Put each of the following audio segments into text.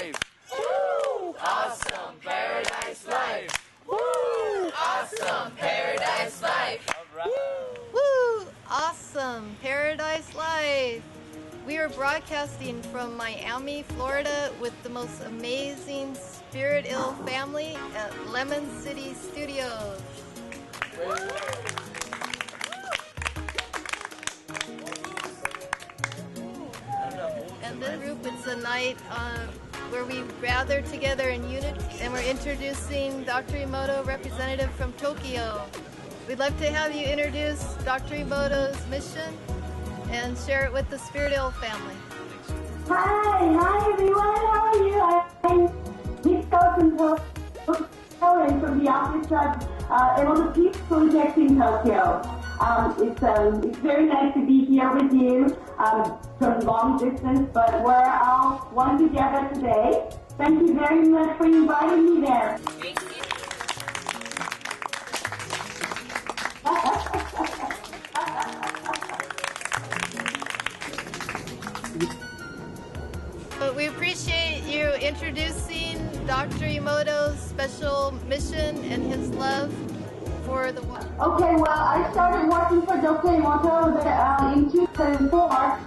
Life. Woo! Awesome Paradise Life. Woo! Awesome Paradise Life. All right. Woo! Awesome Paradise Life. We are broadcasting from Miami, Florida with the most amazing Spirit Ill family at Lemon City Studios. And this group, it's a night where we gather together in unity, and we're introducing Dr. Emoto, representative from Tokyo. We'd love to have you introduce Dr. Emoto's mission and share it with the Spirit Ill family. Hi everyone, how are you? I'm Miss Coulson from the office of Emoto Peace Project in Tokyo. It's very nice to be here with you from long distance, but we're all one together today. Thank you very much for inviting me there. Thank you. But we appreciate you introducing Dr. Emoto's special mission and his love for the world. Okay, well, I started working for Dr. Emoto in 2004.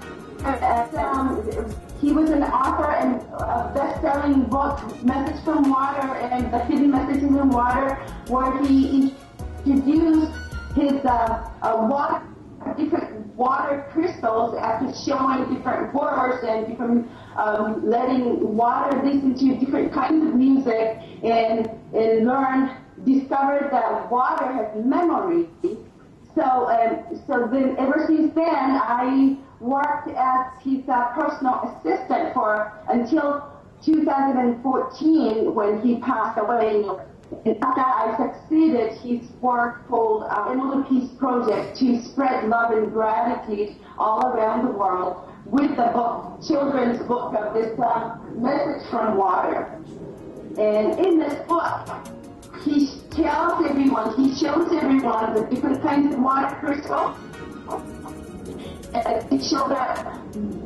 He was an author and a best-selling book, Message from Water and The Hidden Messages in Water, where he introduced his different water crystals after showing different words and different letting water listen to different kinds of music and discovered that water has memory. So then ever since then I worked as his personal assistant until 2014 when he passed away. And after I succeeded his work called Emoto Peace Project to spread love and gratitude all around the world with the book, children's book of this Message from Water. And in this book, he shows everyone the different kinds of water crystals. And it shows that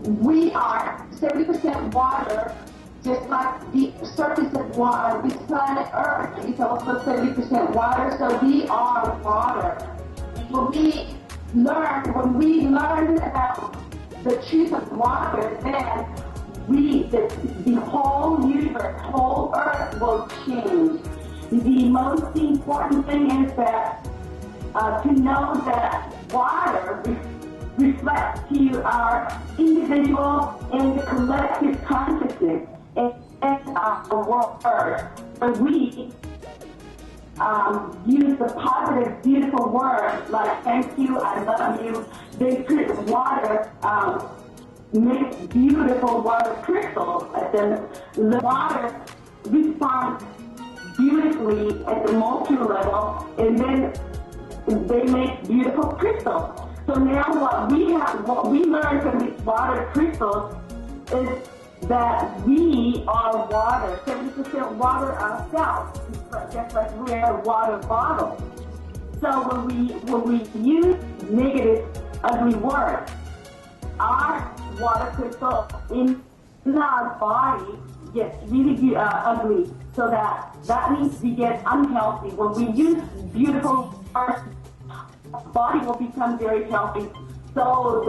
we are 70% water, just like the surface of water. This planet Earth is also 70% water, so we are water. When we learn about the truth of water, then the whole universe, whole Earth will change. The most important thing is that to know that water reflects to our individual and collective consciousness and our world Earth. So we use the positive, beautiful words like thank you, I love you. They put water, make beautiful water crystals, and the water responds beautifully at the molecule level, and then they make beautiful crystals. So now what we learn from these water crystals is that we are water, 70% water ourselves, just like we are a water bottle. So when we use negative, ugly words, our water crystal in our body gets really ugly. So that means we get unhealthy. When we use beautiful words, our body will become very healthy. So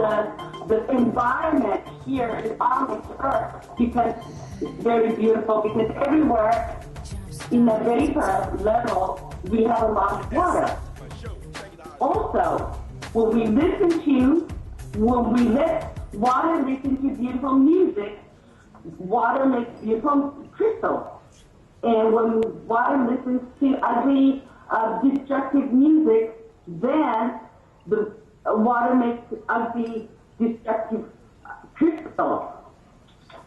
the environment here on this Earth becomes very beautiful because everywhere in the vapor level we have a lot of water. Also, when we let water listen to beautiful music, water makes beautiful crystals. And when water listens to ugly, destructive music, then the water makes ugly, destructive crystals.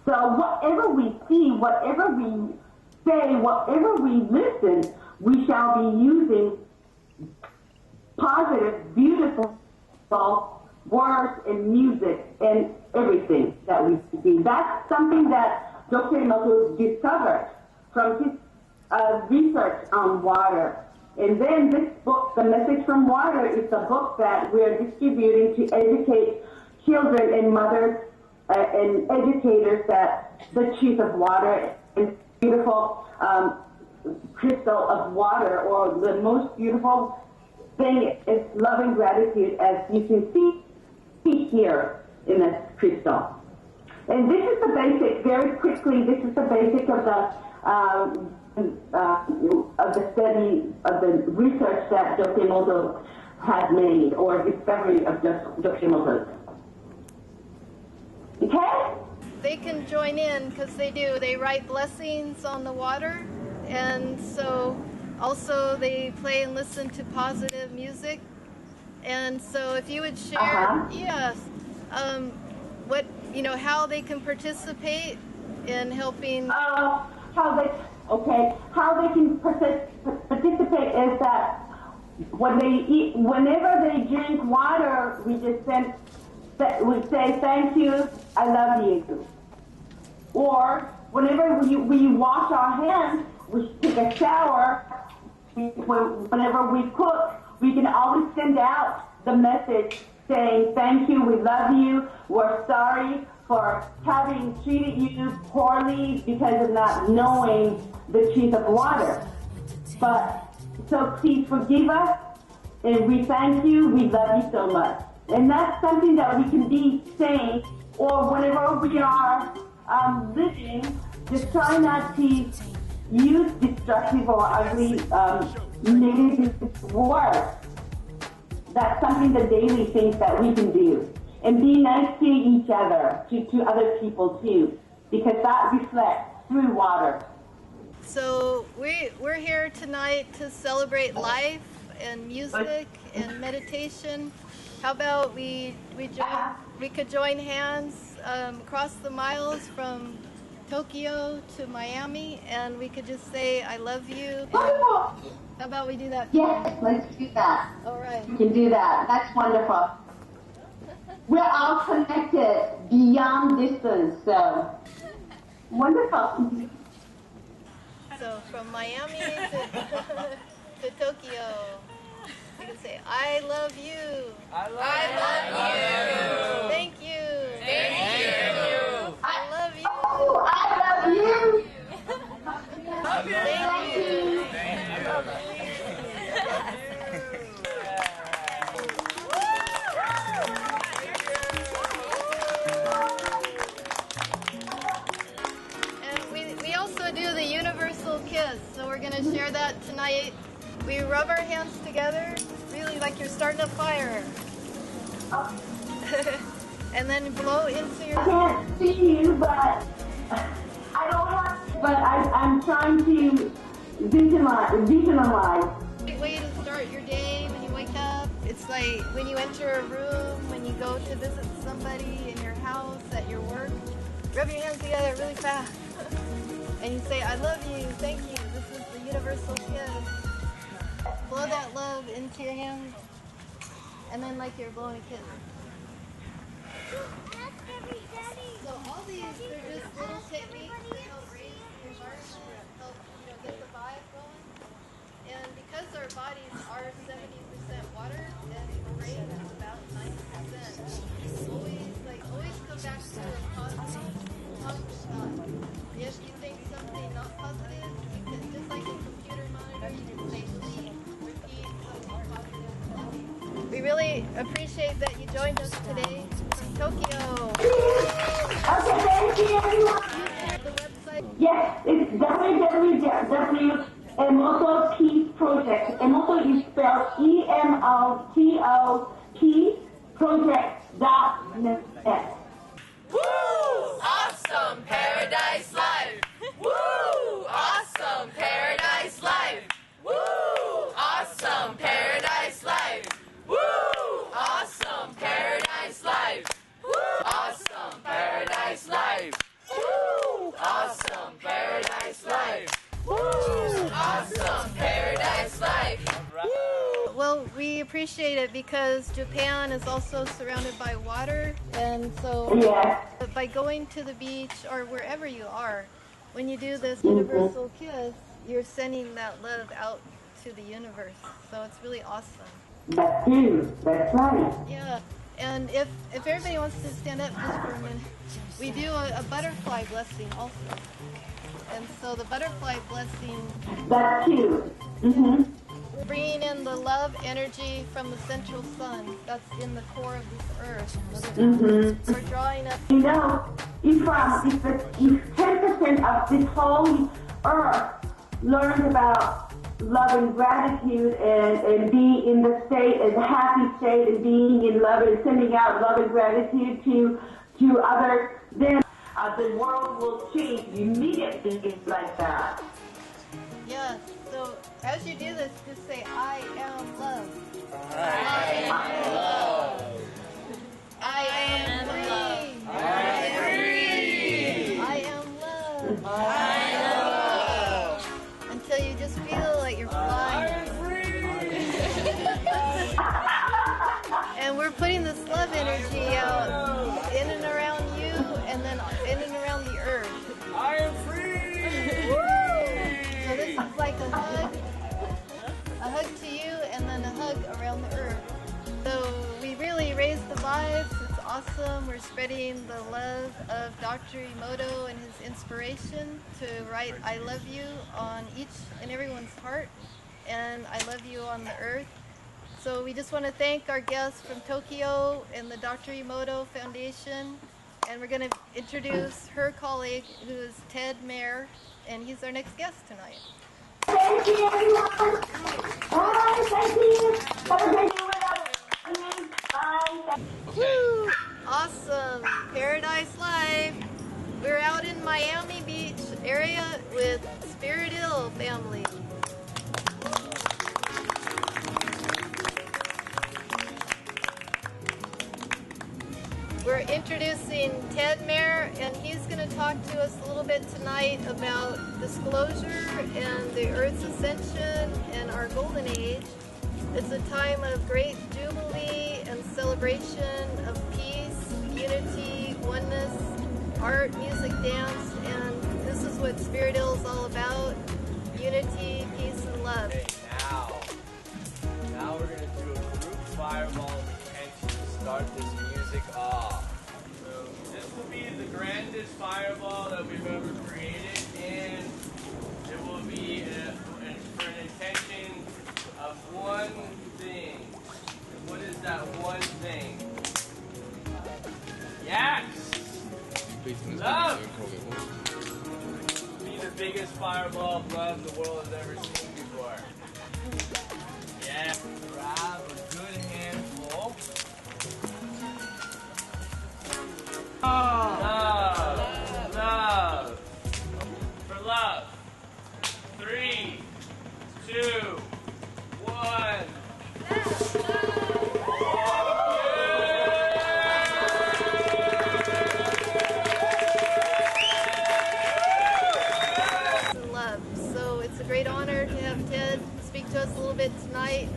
So whatever we see, whatever we say, whatever we listen, we shall be using positive, beautiful words and music and everything that we see. That's something that Dr. Emoto discovered from his research on water. And then this book, The Message from Water, is a book that we're distributing to educate children and mothers and educators that the truth of water is beautiful crystal of water, or the most beautiful thing is love and gratitude, as you can see here in this crystal. And this is the basic, very quickly, this is the basic of the study, of the research that Dr. Emoto had made, or discovery of Dr. Emoto's. Okay? They can join in because they do. They write blessings on the water, and so also they play and listen to positive music. And so if you would share, yes, what, you know, how they can participate in helping. How they can participate is that when they eat, whenever they drink water, we just we say thank you, I love you. Or whenever we wash our hands, we take a shower, whenever we cook, we can always send out the message saying thank you, we love you, we're sorry for having treated you poorly because of not knowing the truth of water. But so please forgive us, and we thank you, we love you so much. And that's something that we can be saying, or whenever we are living, just try not to use destructive or ugly negative words. That's something, the daily things that we can do. And be nice to each other, to other people too, because that reflects through water. So we're here tonight to celebrate life and music and meditation. How about we could join hands across the miles from Tokyo to Miami, and we could just say I love you. How about we do that? Yes, let's do that. All right. We can do that. That's wonderful. We're all connected beyond distance, so wonderful. So from Miami to Tokyo, you can say, I love you. I love you. Thank you. Thank you. I love you. Oh, I love you. Thank you. And we also do the universal kiss, so we're going to share that tonight. We rub our hands together, really like you're starting a fire. And then blow into your... I can't see you, but I don't want, but I'm trying to visualize. Great way to start your day when you wake up. It's like when you enter a room, when you go to visit somebody in your house, at your work, rub your hands together really fast. And you say, I love you, thank you. This is the universal kiss. Blow that love into your hands, and then like you're blowing a kiss. So all these, they're just little techniques to help raise your heart and help, you know, get the vibe going. And because our bodies are 70% water, and the brain is about 90%, always come back to a positive thought. If you think something not positive, you can, just like a computer monitor, you can say delete, repeat something positive. We really appreciate that you joined us today from Tokyo. Okay, thank you, everyone. The website. Yes, it's www. Emoto Peace Project. Emoto is spelled EMOTO Project.net. Woo! Awesome Paradise Life! Woo! Awesome Paradise Life! Woo! Awesome Paradise Life! Woo! Awesome Paradise Life! Woo! Awesome Paradise Life! Woo! Awesome Paradise Life! Woo! Awesome Paradise Life! Well, we appreciate it because Japan is also surrounded by water, and so by going to the beach or wherever you are, when you do this universal kiss, you're sending that love out to the universe. So it's really awesome. That's true. That's right. Yeah. And if everybody wants to stand up just for a minute, we do a butterfly blessing also. And so the butterfly blessing, That's cute. bringing in the love energy from the central sun that's in the core of this earth. We're drawing up. You know, if 10% of this whole earth learns about love and gratitude and being in the state, and the happy state, and being in love and sending out love and gratitude to others, then the world will change immediately like that. Yes, so as you do this, just say, I am love. I am love. I am free. I am free. I am love. I am love. Until you just feel like you're flying. I am free. And we're putting this love energy out in and around you, and then in and around the earth. I am free. So this is like a hug to you, and then a hug around the earth. So we really raise the vibes. It's awesome. We're spreading the love of Dr. Emoto and his inspiration to write I love you on each and everyone's heart, and I love you on the earth. So we just want to thank our guests from Tokyo and the Dr. Emoto Foundation, and we're going to introduce her colleague, who is Ted Mayer, and he's our next guest tonight. Thank you, everyone. Bye. Thank you. Have a great day with us. Bye. Woo! Awesome. Paradise Life. We're out in Miami Beach area with Spirit Ill family. We're introducing Ted Mayer, and he's going to talk to us a little bit tonight about disclosure and the Earth's ascension and our golden age. It's a time of great jubilee and celebration of peace, unity, oneness, art, music, dance, and this is what Spirit Ill is all about: unity, peace, and love. Okay, now we're going to do a group fireball of intention to start this music off. So this will be the grandest fireball that we've ever created, and it will be for an intention of one thing. And what is that one thing? Yes! Love! Be the biggest fireball of love the world has ever seen before. Yeah, grab a good handful. Love, love, for love. 3, 2, 1. Love. So it's a great honor to have Ted speak to us a little bit tonight,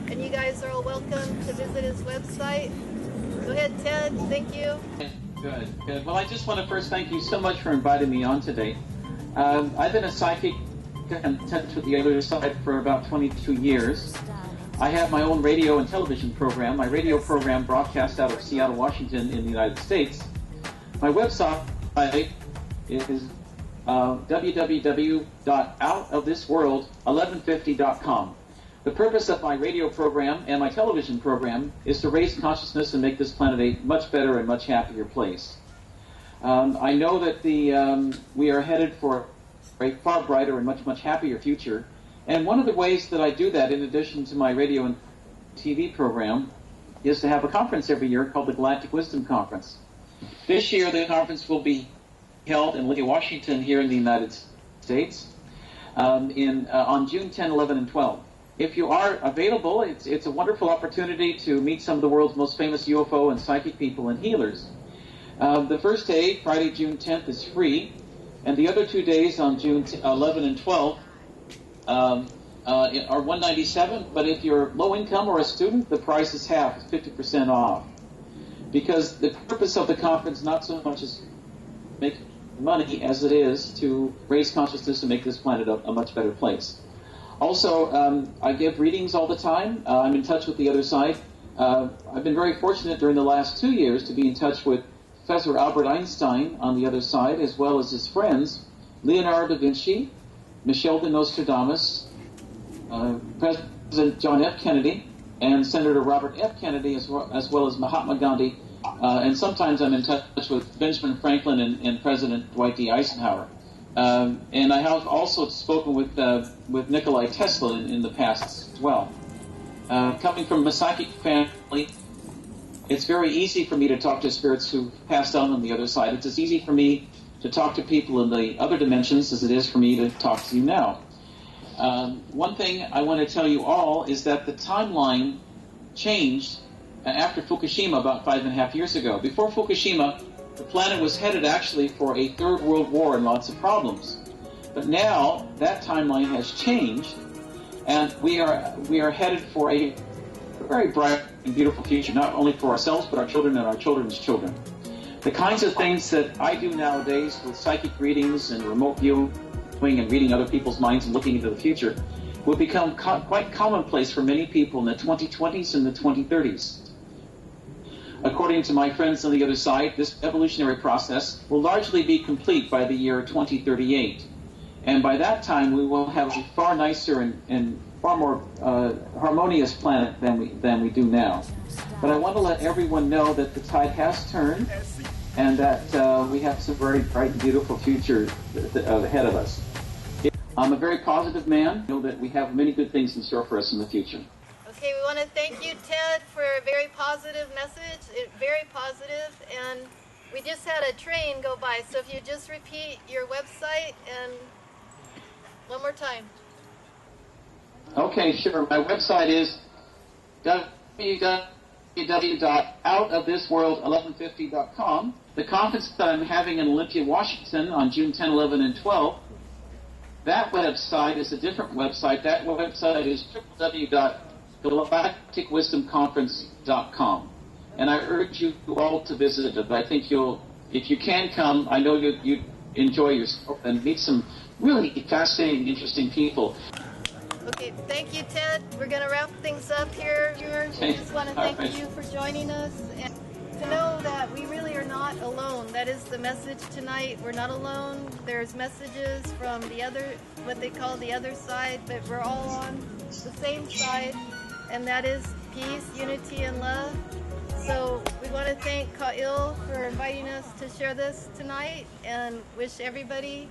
and you guys are all welcome to visit his website. Go ahead, Ted. Thank you. Good. Well, I just want to first thank you so much for inviting me on today. I've been a psychic in touch with the other side for about 22 years. I have my own radio and television program. My radio program broadcasts out of Seattle, Washington in the United States. My website is www.outofthisworld1150.com. The purpose of my radio program and my television program is to raise consciousness and make this planet a much better and much happier place. I know that we are headed for a far brighter and much, much happier future. And one of the ways that I do that, in addition to my radio and TV program, is to have a conference every year called the Galactic Wisdom Conference. This year, the conference will be held in Lake Washington here in the United States on June 10, 11, and 12. If you are available, it's a wonderful opportunity to meet some of the world's most famous UFO and psychic people and healers. The first day, Friday, June 10th, is free, and the other 2 days on June 11 and 12 are $197. But if you're low income or a student, the price is half, 50% off. Because the purpose of the conference not so much is make money as it is to raise consciousness and make this planet a much better place. Also, I give readings all the time. I'm in touch with the other side. I've been very fortunate during the last 2 years to be in touch with Professor Albert Einstein on the other side, as well as his friends, Leonardo da Vinci, Michel de Nostradamus, President John F. Kennedy, and Senator Robert F. Kennedy, as well as Mahatma Gandhi, and sometimes I'm in touch with Benjamin Franklin and President Dwight D. Eisenhower. And I have also spoken with Nikolai Tesla in the past as well. Coming from a psychic family, it's very easy for me to talk to spirits who passed on the other side. It's as easy for me to talk to people in the other dimensions as it is for me to talk to you now. One thing I want to tell you all is that the timeline changed after Fukushima about 5.5 years ago. Before Fukushima, the planet was headed actually for a third world war and lots of problems. But now that timeline has changed, and we are headed for a very bright and beautiful future, not only for ourselves, but our children and our children's children. The kinds of things that I do nowadays with psychic readings and remote viewing and reading other people's minds and looking into the future will become quite commonplace for many people in the 2020s and the 2030s. According to my friends on the other side, this evolutionary process will largely be complete by the year 2038. And by that time, we will have a far nicer and far more harmonious planet than we do now. But I want to let everyone know that the tide has turned and that we have some very bright and beautiful future ahead of us. I'm a very positive man. I know that we have many good things in store for us in the future. Okay, we want to thank you, Ted, for a very positive message. Very positive, and we just had a train go by, so if you just repeat your website and one more time. Okay, sure. My website is www.outofthisworld1150.com. The conference that I'm having in Olympia, Washington on June 10, 11, and 12, that website is a different website. That website is www.galacticwisdomconference.com. And I urge you all to visit it. I think if you can come, I know you enjoy yourself and meet some really fascinating, interesting people. Okay, thank you, Ted. We're going to wrap things up here. We just want to thank you for joining us and to know that we really are not alone. That is the message tonight. We're not alone. There's messages from the other, what they call the other side, but we're all on the same side, and that is peace, unity, and love. So we want to thank Ka'il for inviting us to share this tonight and wish everybody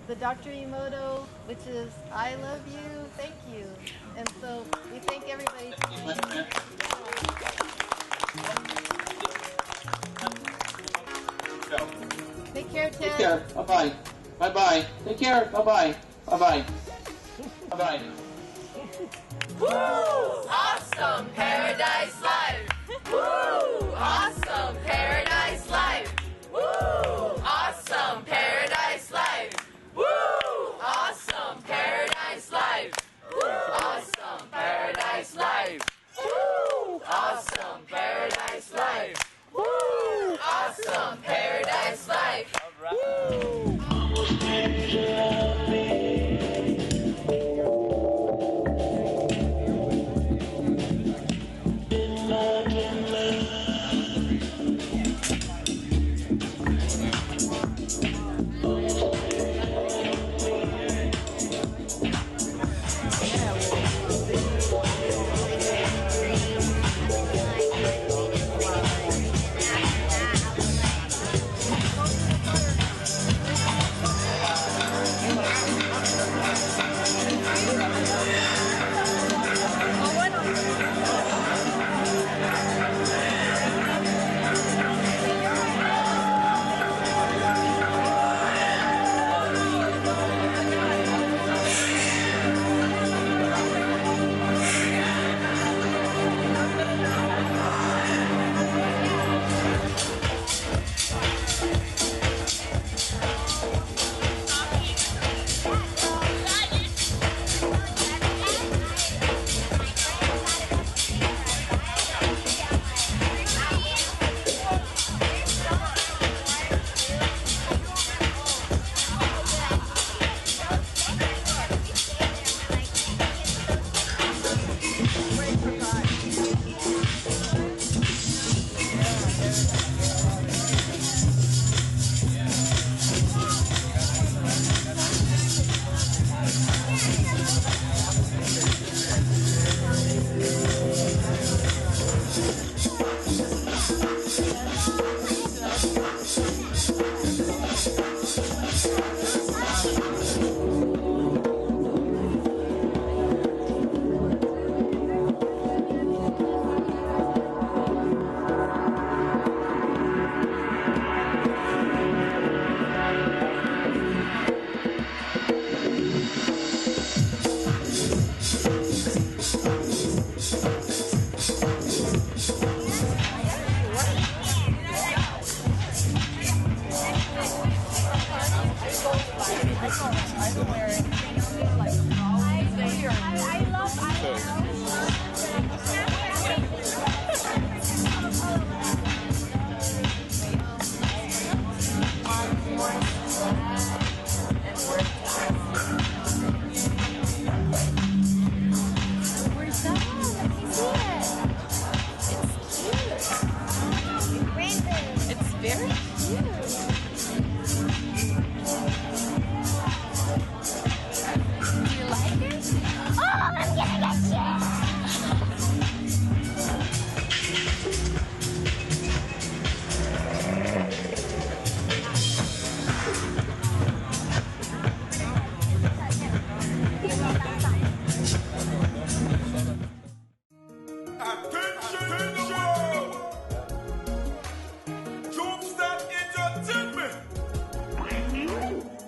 the Dr. Emoto, which is I love you, thank you. And so we thank everybody tonight. Take care, Ted. Take care. Bye-bye. Bye-bye. Take care. Bye-bye. Bye-bye. Bye-bye. Woo! Awesome Paradise Life! Woo! Awesome Paradise Life! Woo! Awesome Paradise Life! Woo! Awesome Paradise Life! Woo! Awesome Paradise Life! Woo! Awesome Paradise Life! Woo! Awesome Paradise Life! Woo!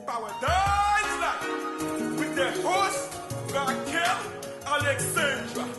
Paradize Life with their host, Raquel Alexandra.